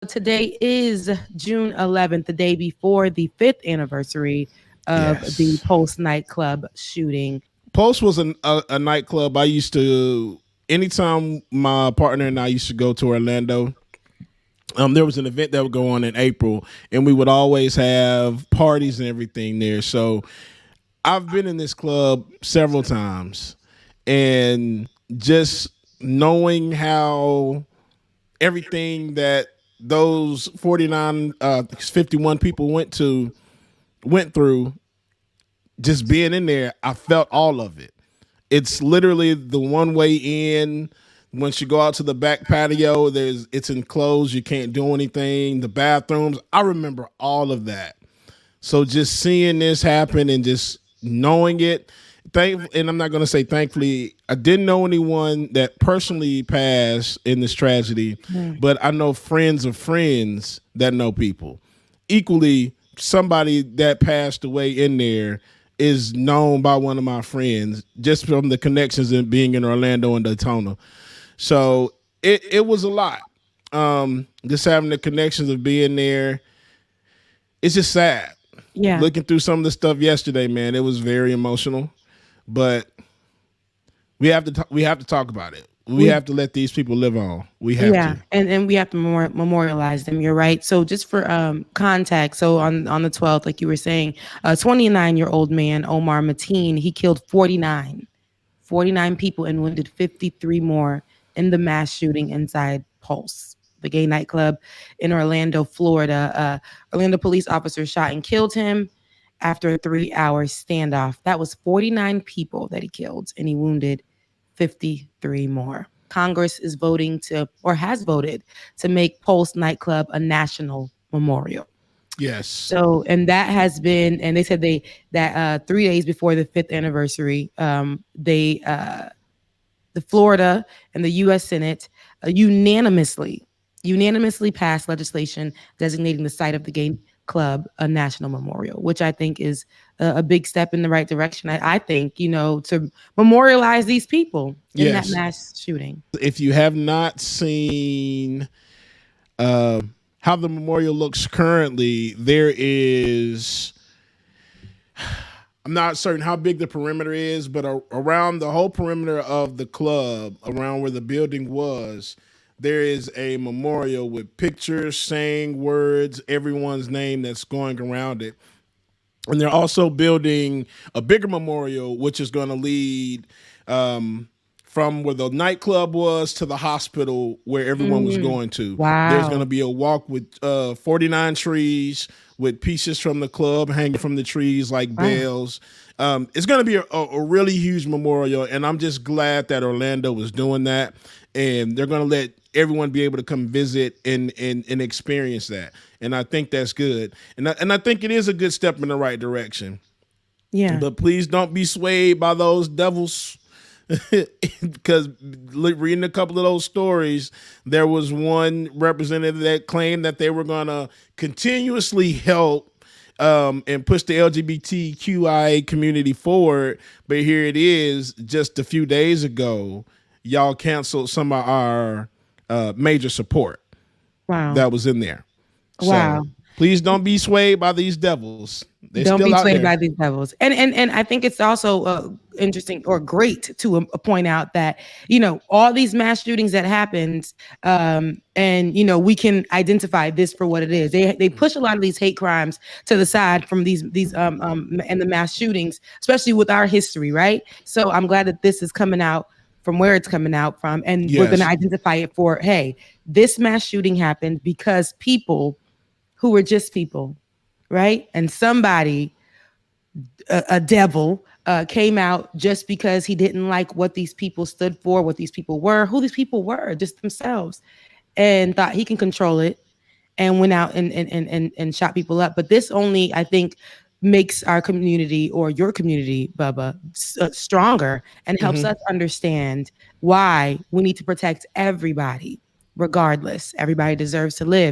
Today is June 11th, the day before the fifth anniversary of the Yes. Pulse nightclub shooting. Pulse was a nightclub I used to. Anytime my partner and I used to go to Orlando, there was an event that would go on in April, and we would always have parties and everything there. So I've been in this club several times, and just knowing how everything that those 51 people went through, just being in there, I felt all of it. It's literally the one way in. Once you go out to the back patio, it's enclosed. You can't do anything. The bathrooms, I remember all of that. So just seeing this happen and just knowing it, and I'm not going to say thankfully, I didn't know anyone that personally passed in this tragedy, Mm. but I know friends of friends that know people. Equally, somebody that passed away in there is known by one of my friends just from the connections and being in Orlando and Daytona. So it was a lot. Just having the connections of being there, it's just sad. Yeah. Looking through some of the stuff yesterday, man, it was very emotional. But we have to talk about it. We We have to let these people live on. We have Yeah, to. and we have to memorialize them. You're right. So just for context, so on the 12th, like you were saying, a 29-year-old man, Omar Mateen, he killed 49 people and wounded 53 more in the mass shooting inside Pulse, the gay nightclub in Orlando, Florida. Orlando police officers shot and killed him after a 3-hour standoff. That was 49 people that he killed, and he wounded 53 more. Congress is voting to, or has voted to make Pulse nightclub a national memorial. Yes. So, and that has been, and they said that 3 days before the fifth anniversary, the Florida and the U.S. Senate unanimously passed legislation designating the site of the gay club a national memorial, which I think is a big step in the right direction. I think, to memorialize these people in that Yes. mass shooting. If you have not seen how the memorial looks currently, there is. I'm not certain how big the perimeter is, but around the whole perimeter of the club, around where the building was, there is a memorial with pictures, saying words, everyone's name that's going around it. And they're also building a bigger memorial, which is going to lead from where the nightclub was to the hospital where everyone was Mm, going to. There's going to wow. be a walk with 49 trees with pieces from the club hanging from the trees like Wow. bells. It's going to be a really huge memorial, and I'm just glad that Orlando was doing that, and they're going to let everyone be able to come visit and experience that. And I think that's good, and I think it is a good step in the right direction. Yeah. But please don't be swayed by those devils. Because reading a couple of those stories, there was one representative that claimed that they were going to continuously help and push the LGBTQIA community forward. But here it is, just a few days ago, y'all canceled some of our major support Wow. that was in there. So Wow. please don't be swayed by these devils. They're Don't still be out swayed there. by these levels. And I think it's also interesting or great to point out that, all these mass shootings that happened, and, we can identify this for what it is. They push a lot of these hate crimes to the side from these and the mass shootings, especially with our history, right? So I'm glad that this is coming out from where it's coming out from, and we're going to Yes. identify it for, hey, this mass shooting happened because people who were just people, right? And somebody, a devil, came out just because he didn't like what these people stood for, what these people were, who these people were, just themselves, and thought he can control it, and went out and shot people up. But this only, I think, makes our community, or your community, Bubba, stronger, and helps us understand why we need to protect everybody. Regardless, everybody deserves to live.